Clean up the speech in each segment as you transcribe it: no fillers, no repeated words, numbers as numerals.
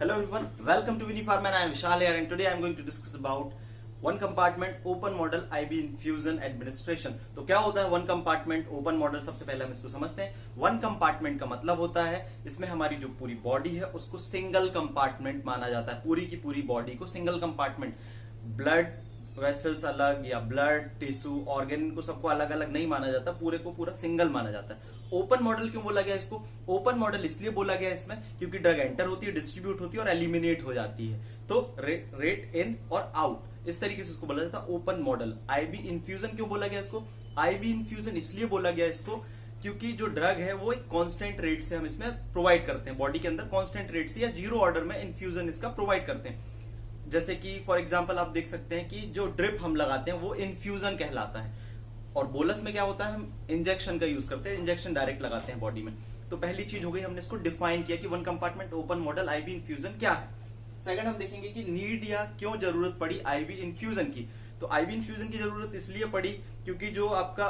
Hello everyone, welcome to Vinifarm and I am Vishal here and today I am going to discuss about one compartment open model IB infusion administration। तो क्या होता है one compartment open model? सबसे पहले हम इसको समझते हैं। वन कंपार्टमेंट का मतलब होता है इसमें हमारी जो पूरी बॉडी है उसको सिंगल कंपार्टमेंट माना जाता है। पूरी की पूरी बॉडी को सिंगल कंपार्टमेंट, ब्लड वेसल्स अलग या ब्लड टिश्यू ऑर्गेन को सबको अलग अलग नहीं माना जाता, पूरे को पूरा सिंगल माना जाता है। ओपन मॉडल क्यों बोला गया इसको? ओपन मॉडल इसलिए बोला गया इसमें क्योंकि ड्रग एंटर होती है, डिस्ट्रीब्यूट होती है और एलिमिनेट हो जाती है। तो रेट इन और आउट, इस तरीके से इसको बोला जाता है ओपन मॉडल। आईबी इन्फ्यूजन क्यों बोला गया इसको? आईबी इन्फ्यूजन इसलिए बोला गया इसको क्योंकि जो ड्रग है वो एक कांस्टेंट रेट से हम इसमें प्रोवाइड करते हैं, बॉडी के अंदर कांस्टेंट रेट से या जीरो ऑर्डर में इन्फ्यूजन इसका प्रोवाइड करते हैं। जैसे कि फॉर एग्जांपल आप देख सकते हैं कि जो ड्रिप हम लगाते हैं वो इन्फ्यूजन कहलाता है, और बोलस में क्या होता है, हम इंजेक्शन का यूज करते हैं, इंजेक्शन डायरेक्ट लगाते हैं बॉडी में। तो पहली चीज हो गई, हमने इसको डिफाइन किया कि one compartment open model IB infusion क्या है। सेकंड हम देखेंगे कि नीड या क्यों जरूरत पड़ी आईबी इन्फ्यूजन की। तो आईबी इन्फ्यूजन की जरूरत इसलिए पड़ी क्योंकि जो आपका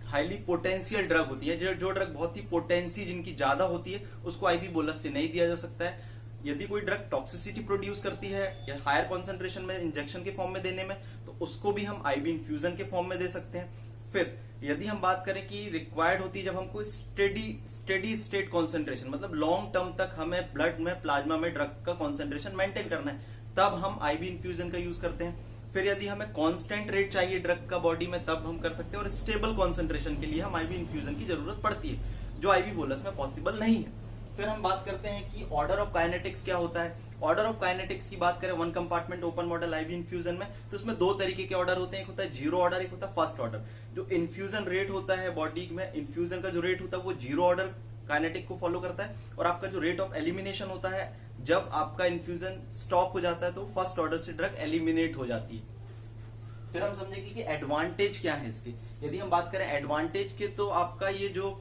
हाईली पोटेंशियल ड्रग होती है, जो ड्रग बहुत ही पोटेंसी जिनकी ज्यादा होती है, उसको आईबी बोलस से नहीं दिया जा सकता है। यदि कोई ड्रग टॉक्सिसिटी प्रोड्यूस करती है या हायर कॉन्सेंट्रेशन में इंजेक्शन के फॉर्म में देने में, तो उसको भी हम आईबी इन्फ्यूजन के फॉर्म में दे सकते हैं। फिर यदि हम बात करें कि रिक्वायर्ड होती है जब हमको स्टेडी स्टेट कॉन्सेंट्रेशन, मतलब लॉन्ग टर्म तक हमें ब्लड में प्लाज्मा में ड्रग का कॉन्सेंट्रेशन मेंटेन करना है, तब हम आईबी इन्फ्यूजन का यूज करते हैं। फिर यदि हमें कांस्टेंट रेट चाहिए ड्रग का बॉडी में, तब हम कर सकते हैं। और स्टेबल कॉन्सेंट्रेशन के लिए हम आईबी इन्फ्यूजन की जरूरत पड़ती है, जो आईबी बोलस में पॉसिबल नहीं है। फिर हम बात करते हैं कि ऑर्डर ऑफ काइनेटिक्स क्या होता है। ऑर्डर ऑफ काइनेटिक्स की बात करें one compartment open model IB infusion में, तो इसमें दो तरीके के ऑर्डर होते हैं, एक होता है जीरो ऑर्डर, एक होता है फर्स्ट ऑर्डर। जो इन्फ्यूजन रेट होता है बॉडी में, इन्फ्यूजन का जो रेट होता है वो जीरो ऑर्डर काइनेटिक को फॉलो करता है, और आपका जो रेट ऑफ एलिमिनेशन होता है जब आपका इन्फ्यूजन स्टॉप हो जाता है तो फर्स्ट ऑर्डर से ड्रग एलिमिनेट हो जाती है। फिर हम समझेंगे कि एडवांटेज क्या है इसके। यदि हम बात करें एडवांटेज के, तो आपका ये जो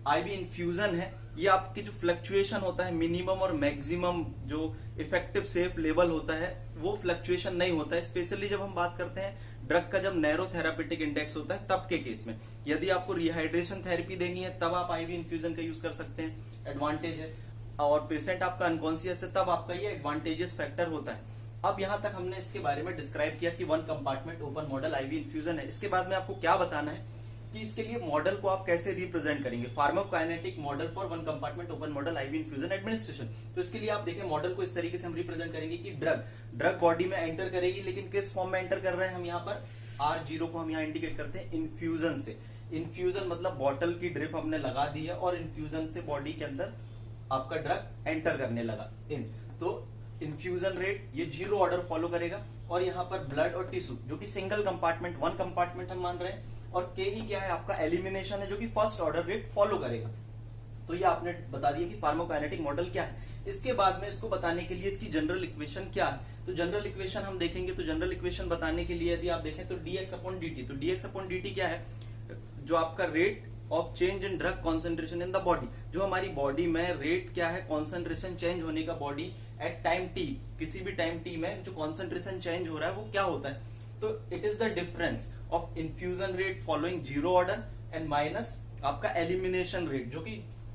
आईबी इन्फ्यूजन है ये आपकी जो फ्लक्चुएशन होता है, मिनिमम और मैक्सिमम जो इफेक्टिव सेफ लेवल होता है वो फ्लक्चुएशन नहीं होता है। स्पेशली जब हम बात करते हैं ड्रग का जब नैरो थेरापेटिक इंडेक्स होता है तब के केस में, यदि आपको रिहाइड्रेशन थेरेपी देनी है तब आप आईबी इन्फ्यूजन का यूज कर सकते हैं, एडवांटेज है। और पेशेंट आपका अनकॉन्शियस है तब आपका ये एडवांटेजेस फैक्टर होता है। अब यहां तक हमने इसके बारे में डिस्क्राइब किया कि one compartment open model IB infusion है। इसके बाद में आपको क्या बताना है कि इसके लिए मॉडल को आप कैसे रिप्रेजेंट करेंगे, pharmacokinetic model for one compartment open model IB infusion administration. तो इसके लिए आप देखें मॉडल को इस तरीके से हम रिप्रेजेंट करेंगे कि ड्रग बॉडी में एंटर करेगी, लेकिन किस फॉर्म में एंटर कर रहे हैं हम यहाँ पर R0 को हम यहाँ इंडिकेट करते हैं इन्फ्यूजन से। इन्फ्यूजन मतलब बॉटल की ड्रिप हमने लगा दी है और इन्फ्यूजन से बॉडी के अंदर आपका ड्रग एंटर करने लगा इन, तो इन्फ्यूजन रेट ये जीरो ऑर्डर फॉलो करेगा। और यहाँ पर ब्लड और टिश्यू जो कि सिंगल कंपार्टमेंट वन कंपार्टमेंट हम मान रहे हैं, और के ई क्या है आपका एलिमिनेशन है जो कि फर्स्ट ऑर्डर रेट फॉलो करेगा। तो ये आपने बता दिया कि फार्माकोकाइनेटिक मॉडल क्या है। इसके बाद में इसको बताने के लिए इसकी जनरल इक्वेशन क्या है, तो जनरल इक्वेशन हम देखेंगे। तो जनरल इक्वेशन बताने के लिए यदि आप देखें तो dx अपॉन dt, तो dx अपॉन dt क्या है, जो आपका rate of change in drug concentration in the body, जो हमारी बॉडी में रेट क्या है कॉन्सेंट्रेशन चेंज होने का बॉडी एट टाइम टी, किसी भी टाइम टी में जो कॉन्सेंट्रेशन चेंज हो रहा है वो क्या होता है, तो it is the difference of infusion rate following zero order and minus आपका एलिमिनेशन रेट जो कि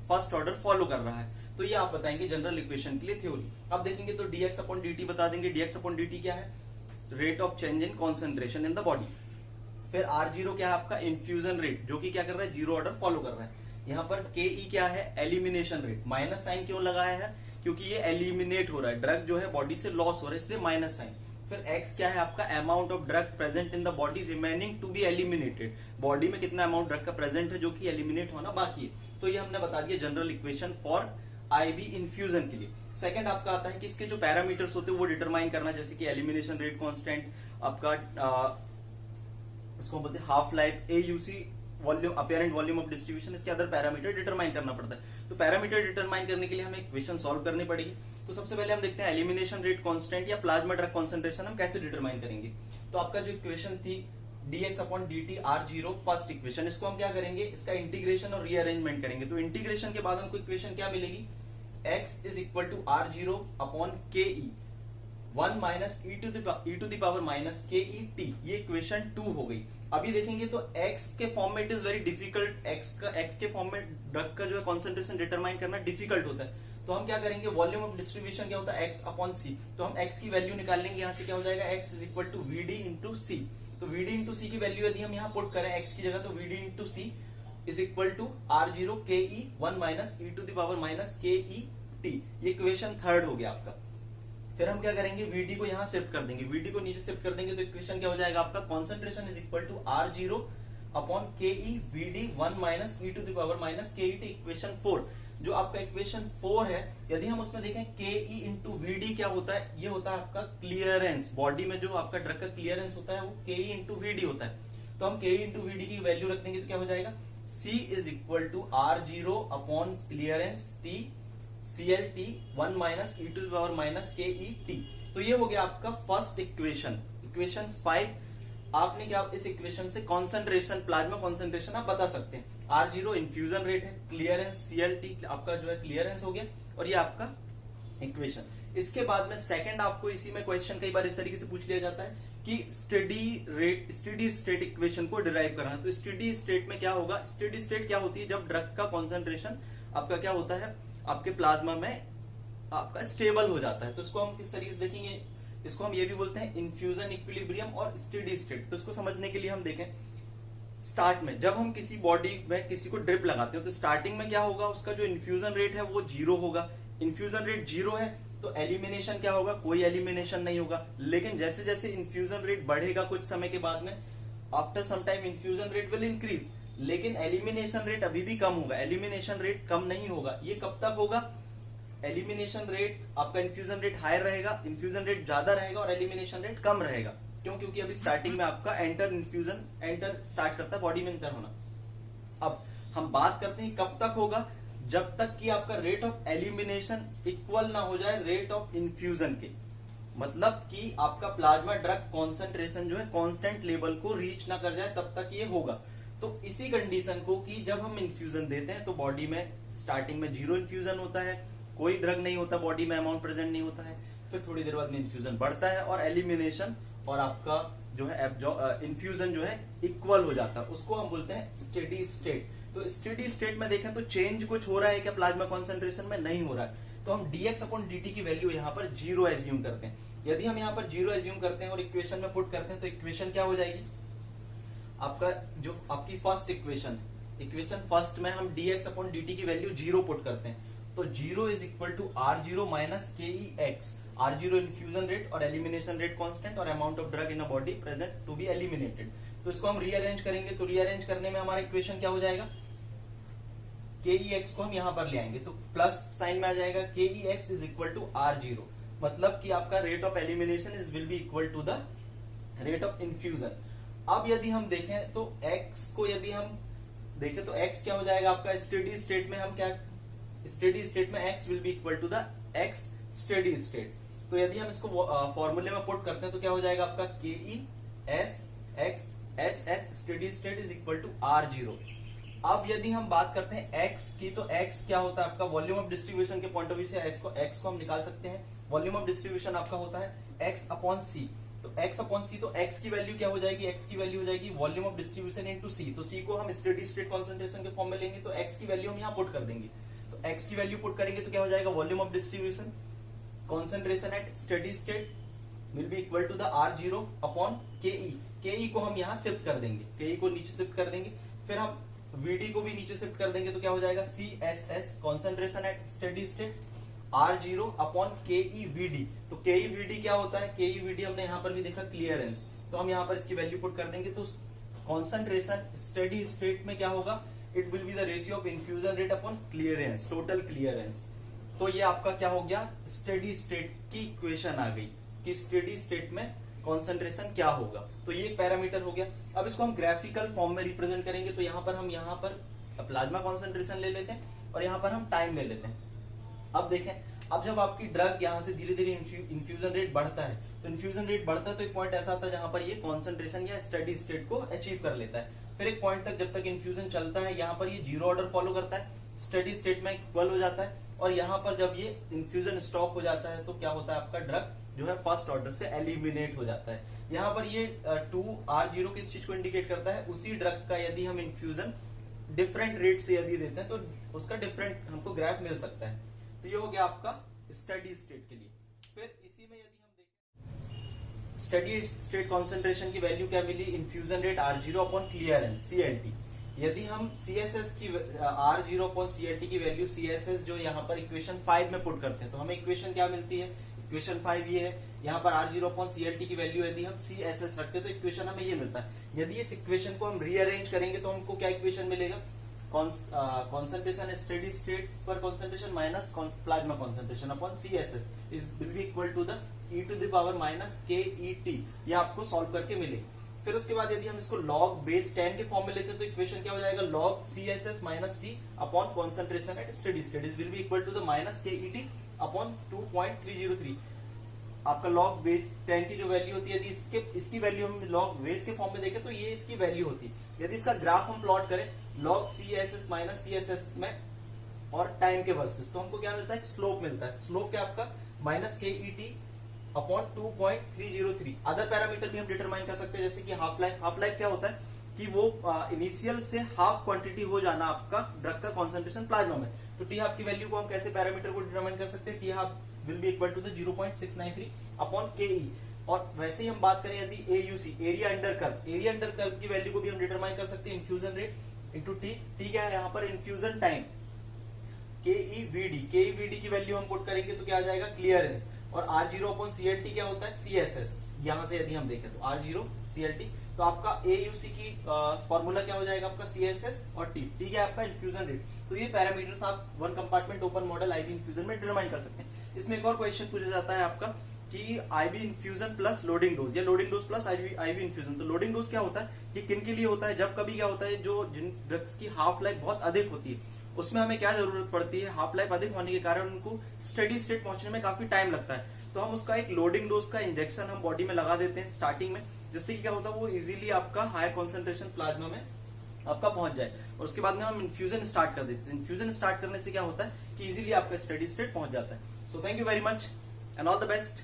फर्स्ट ऑर्डर फॉलो कर रहा है। तो ये आप बताएंगे जनरल इक्वेशन के लिए थ्योरी। अब देखेंगे तो dx अपॉन dt बता देंगे। dx अपॉन dt क्या है, rate of change in concentration in the body. फिर R0 क्या है आपका इन्फ्यूजन रेट जो कि क्या कर रहा है, जीरो ऑर्डर फॉलो कर रहा है। यहाँ पर के ई क्या है, एलिमिनेशन रेट। माइनस साइन क्यों लगाया है, क्योंकि ये एलिमिनेट हो रहा है, ड्रग जो है बॉडी से लॉस हो रहा है, इसलिए माइनस साइन। फिर x क्या है आपका, amount of drug present in the body remaining to be eliminated, body में कितना अमाउंट ड्रग का प्रेजेंट है जो कि एलिमिनेट होना बाकी है। तो ये हमने बता दिया general equation for IB infusion के लिए। सेकंड आपका आता है कि इसके जो पैरामीटर्स होते हैं वो डिटरमाइन करना, जैसे कि एलिमिनेशन रेट कांस्टेंट, आपका इसको बोलते हैं half life, AUC volume, apparent volume of distribution, इसके अदर पैरामीटर डिटरमाइन करना पड़ता है। तो पैरामीटर डिटरमाइन करने के लिए हमें इक्वेशन सॉल्व करनी पड़ेगी। तो सबसे पहले हम देखते हैं एलिमिनेशन रेट कांस्टेंट या प्लाज्मा ड्रग कॉन्सेंट्रेशन हम कैसे डिटरमाइन करेंगे। तो आपका जो इक्वेशन थी dx upon dt R0 first equation, इसको हम क्या करेंगे, इसका इंटीग्रेशन और रीअरेंजमेंट करेंगे। तो इंटीग्रेशन के बाद हमको इक्वेशन क्या मिलेगी, x is equal to R0 upon K E, 1 minus E to the power minus K E T, ये इक्वेशन 2 हो गई। अभी देखेंगे तो x के फॉर्म में it is very difficult, x के फॉर्म में ड्रग का जो है कॉन्सेंट्रेशन डिटरमाइन करना डिफिकल्ट होता है। तो हम क्या करेंगे, वॉल्यूम ऑफ डिस्ट्रीब्यूशन क्या होता है, x अपॉन सी। तो हम x की वैल्यू निकाल लेंगे, यहाँ से क्या हो जाएगा, x is equal to V D into C. तो वी डी इंटू सी की वैल्यू यदि हम यहाँ पुट करें x की जगह, तो V D into C is equal to R zero K E one minus E to the power minus K E T. ये इक्वेशन थर्ड हो गया आपका। फिर हम क्या करेंगे, वीडी को यहाँ शिफ्ट कर देंगे, वीडी को नीचे शिफ्ट कर देंगे तो इक्वेशन क्या हो जाएगा आपका, concentration is equal to R zero upon K E VD one minus E to the power minus K E T. Equation 4 जो आपका इक्वेशन 4 है, यदि हम उसमें देखें के ई इंटू वीडी क्या होता है, ये होता है आपका क्लियरेंस। बॉडी में जो आपका ड्रग का क्लियरेंस होता है वो के ई इंटू वीडी होता है। तो हम के ई इंटू वीडी की वैल्यू रख देंगे तो क्या हो जाएगा, C is equal to R zero upon clearance T CLT 1 minus E to the power minus K E T. तो ये हो गया आपका फर्स्ट इक्वेशन। इक्वेशन 5 आपने क्या, इस इक्वेशन से कॉन्सेंट्रेशन, प्लाज्मा कॉन्सेंट्रेशन आप बता सकते हैं। R0 इन्फ्यूजन रेट है, क्लियरेंस CLT आपका जो है क्लियरेंस हो गया, और ये आपका इक्वेशन। इसके बाद में सेकंड आपको इसी में क्वेश्चन कई बार इस तरीके से पूछ लिया जाता है कि स्टेडी स्टेट इक्वेशन को डिराइव करना। तो स्टेडी स्टेट में क्या होगा, स्टेडी स्टेट क्या होती है, जब ड्रग का कॉन्सेंट्रेशन आपका क्या होता है, आपके प्लाज्मा में आपका स्टेबल हो जाता है। तो इसको हम किस तरीके से देखेंगे, इसको हम ये भी बोलते हैं इन्फ्यूजन इक्विलिब्रियम और स्टेडी स्टेट। तो इसको समझने के लिए हम देखें, स्टार्ट में जब हम किसी बॉडी में किसी को ड्रिप लगाते हैं तो स्टार्टिंग में क्या होगा, उसका जो इन्फ्यूजन रेट है वो 0 होगा। इन्फ्यूजन रेट 0 है तो एलिमिनेशन क्या होगा, कोई एलिमिनेशन नहीं होगा। लेकिन जैसे जैसे इन्फ्यूजन रेट बढ़ेगा कुछ समय के बाद में, after some time infusion rate will increase, लेकिन एलिमिनेशन रेट अभी भी कम होगा। एलिमिनेशन रेट कम नहीं होगा। ये कब तक होगा, एलिमिनेशन रेट आपका इन्फ्यूजन रेट हायर रहेगा, इन्फ्यूजन रेट ज्यादा रहेगा और एलिमिनेशन रेट कम रहेगा। क्यों, क्योंकि अभी स्टार्टिंग में आपका एंटर स्टार्ट करता है बॉडी में एंटर होना। अब हम बात करते हैं कब तक होगा, जब तक कि आपका रेट ऑफ एलिमिनेशन इक्वल ना हो जाए रेट ऑफ इन्फ्यूजन के। मतलब कि आपका प्लाज्मा ड्रग कॉन्सेंट्रेशन जो है कांस्टेंट लेवल को रीच ना कर जाए, तब तक ये होगा। तो इसी कंडीशन को कि जब हम इन्फ्यूजन देते हैं तो बॉडी में स्टार्टिंग में 0 इन्फ्यूजन होता है, कोई ड्रग नहीं होता बॉडी में, अमाउंट प्रेजेंट नहीं होता है। फिर थोड़ी देर बाद में इन्फ्यूजन बढ़ता है और एलिमिनेशन और आपका जो है इन्फ्यूजन जो है इक्वल हो जाता है, उसको हम बोलते हैं स्टेडी स्टेट। तो स्टेडी स्टेट में देखें तो चेंज कुछ हो रहा है क्या प्लाज्मा कॉन्सेंट्रेशन में, नहीं हो रहा है। तो हम dx अपॉन dt की वैल्यू यहाँ पर 0 एज्यूम करते हैं। यदि हम यहाँ पर 0 एज्यूम करते हैं और इक्वेशन में पुट करते हैं तो इक्वेशन क्या हो जाएगी, आपका जो आपकी फर्स्ट इक्वेशन फर्स्ट में हम dx अपॉन dt की वैल्यू 0 पुट करते हैं। तो 0 is equal to R0 minus K E X. R0 infusion rate और एलिमिनेशन रेट कांस्टेंट और amount of drug in a body present to be eliminated. तो इसको हम रीअरेंज करेंगे, तो रीअरेंज करने में हमारा इक्वेशन क्या हो जाएगा, के ई एक्स को हम यहां पर ले आएंगे तो प्लस साइन में आ जाएगा, K E X is equal to R0। मतलब कि आपका rate of elimination is will be equal to the rate of infusion. अब यदि हम देखें तो x को यदि हम देखें तो x क्या हो जाएगा आपका, स्टेडी स्टेट में हम क्या, स्टेडी स्टेट में x will be equal to the x steady state. तो यदि हम इसको फॉर्मूले में पुट करते हैं तो क्या हो जाएगा आपका, K E S X S S steady state is equal to R0। अब यदि हम बात करते हैं x की, तो x क्या होता है आपका, वॉल्यूम ऑफ डिस्ट्रीब्यूशन के पॉइंट ऑफ व्यू से x को हम निकाल सकते हैं। वॉल्यूम ऑफ डिस्ट्रीब्यूशन आपका होता है x अपॉन सी। तो x अपॉन सी, तो x की वैल्यू क्या हो जाएगी, x की वैल्यू हो जाएगी volume of distribution into c। तो c को हम स्टेडी स्टेट कॉन्सेंट्रेशन के फॉर्म में लेंगे तो x की वैल्यू हम यहाँ पुट कर देंगे। तो x की वैल्यू पुट करेंगे तो क्या हो जाएगा, volume of distribution concentration at steady state will be equal to the R0 upon K E को हम यहाँ शिफ्ट कर देंगे, के को नीचे शिफ्ट कर देंगे। फिर हम Vd को भी नीचे शिफ्ट कर देंगे तो क्या हो जाएगा, CSS concentration at steady state R0 upon K E Vd। तो के ई Vd क्या होता है, के ई Vd हमने यहाँ पर भी देखा क्लियरेंस, तो हम यहाँ पर इसकी वैल्यू पुट कर देंगे। तो कॉन्सेंट्रेशन स्टेडी स्टेट में क्या होगा, it will be the ratio of infusion rate upon clearance, total clearance. तो ये आपका क्या हो गया, स्टेडी स्टेट की इक्वेशन आ गई कि स्टेडी स्टेट में कॉन्सेंट्रेशन क्या होगा। तो ये एक पैरामीटर हो गया। अब इसको हम ग्राफिकल फॉर्म में रिप्रेजेंट करेंगे तो यहाँ पर हम यहाँ पर प्लाज्मा कॉन्सेंट्रेशन ले लेते हैं और यहाँ पर हम टाइम ले लेते हैं। अब देखें, अब जब आपकी ड्रग यहाँ से धीरे धीरे इन्फ्यूजन रेट बढ़ता है, तो इन्फ्यूजन रेट बढ़ता है तो एक पॉइंट ऐसा आता है जहां पर ये कॉन्सेंट्रेशन या स्टेडी स्टेट को अचीव कर लेता है। फिर एक पॉइंट तक जब तक इन्फ्यूजन चलता है, यहाँ पर ये 0 ऑर्डर फॉलो करता है, स्टेडी स्टेट में इक्वल हो जाता है। और यहाँ पर जब ये इन्फ्यूजन स्टॉप हो जाता है तो क्या होता है, आपका ड्रग जो है फर्स्ट ऑर्डर से एलिमिनेट हो जाता है। यहाँ पर ये 2R0 किस चीज को इंडिकेट करता है, उसी ड्रग का यदि हम इन्फ्यूजन डिफरेंट रेट से यदि देते हैं तो उसका डिफरेंट हमको ग्राफ मिल सकता है। तो ये हो गया आपका स्टडी स्टेट के लिए। फिर इसी में यदि हम देखें स्टडी स्टेट कॉन्सेंट्रेशन की वैल्यू क्या मिली, infusion rate R0 upon clearance CLT। यदि हम CSS की R0 अपॉन CLT की वैल्यू CSS जो यहाँ पर इक्वेशन 5 में पुट करते हैं तो हमें इक्वेशन क्या मिलती है, इक्वेशन 5 ये है। यहाँ पर R0 अपॉन CLT की वैल्यू यदि हम CSS रखते हैं तो इक्वेशन हमें ये मिलता है। यदि इस इक्वेशन को हम रीअरेंज करेंगे तो हमको क्या इक्वेशन मिलेगा, कॉन्सेंट्रेशन स्टेडी स्टेट पर concentration minus plasma concentration upon CSS is will be equal to the e⁻⁻KET। ये आपको सॉल्व करके मिलेगी। फिर उसके बाद यदि हम इसको log बेस 10 के फॉर्म में लेते हैं तो इक्वेशन क्या हो जाएगा, log CSS minus C upon concentration at steady state is will be equal to the -KET upon 2.303। आपका log बेस 10 की जो वैल्यू होती है यदि इसकी वैल्यू हम log बेस के फॉर्म में देखें तो ये इसकी वैल्यू होती है। यदि इसका ग्राफ हम प्लॉट करें log CSS माइनस CSS में और टाइम के वर्सेस तो हमको क्या मिलता है, स्लोप मिलता है। स्लोप क्या आपका -KET अपॉन 2.303। अदर पैरामीटर भी हम डिटरमाइन कर सकते हैं जैसे कि हाफ लाइफ। हाफ लाइफ क्या होता है कि वो इनिशियल से हाफ क्वांटिटी हो जाना आपका ड्रग का कॉन्सेंट्रेशन प्लाज्मा में। तो टी हाफ की वैल्यू को हम कैसे पैरामीटर को डिटरमाइन कर सकते हैं, T half will be equal to the 0.693 upon KE। और वैसे ही हम बात करें यदि AUC एरिया अंडर कर्व की वैल्यू को भी हम डिटरमाइन कर सकते हैं, infusion rate into T. T क्या है यहाँ पर, इन्फ्यूजन टाइम KEVD की वैल्यू हम पुट करेंगे तो क्या आ जाएगा, क्लियरेंस। और R0 अपॉन CLT क्या होता है, CSS। यहां से यदि हम देखें तो R0 CLT तो आपका AUC की फॉर्मूला क्या हो जाएगा आपका CSS और T। ठीक है आपका इन्फ्यूजन रेट। तो ये पैरामीटर्स आप one compartment open model IB infusion में डिटरमाइन कर सकते हैं। इसमें एक और क्वेश्चन पूछा जाता है आपका कि IB infusion plus loading dose या loading dose plus IB infusion. तो लोडिंग डोज क्या होता है कि किन के लिए होता है, जब कभी क्या होता है जो जिन ड्रग्स की हाफ लाइफ बहुत अधिक होती है उसमें हमें क्या जरूरत पड़ती है, हाफ लाइफ अधिक होने के कारण उनको स्टेडी स्टेट पहुंचने में काफी टाइम लगता है। तो हम उसका एक लोडिंग डोज का इंजेक्शन हम बॉडी में लगा देते हैं स्टार्टिंग में, जिससे कि क्या होता है वो इजीली आपका हाई कॉन्सेंट्रेशन प्लाज्मा में आपका पहुंच जाए। और उसके बाद में हम इन्फ्यूजन स्टार्ट कर देते हैं। इन्फ्यूजन स्टार्ट करने से क्या होता है कि इजीली आपका स्टेडी स्टेट पहुंच जाता है। So thank you very much and all the best.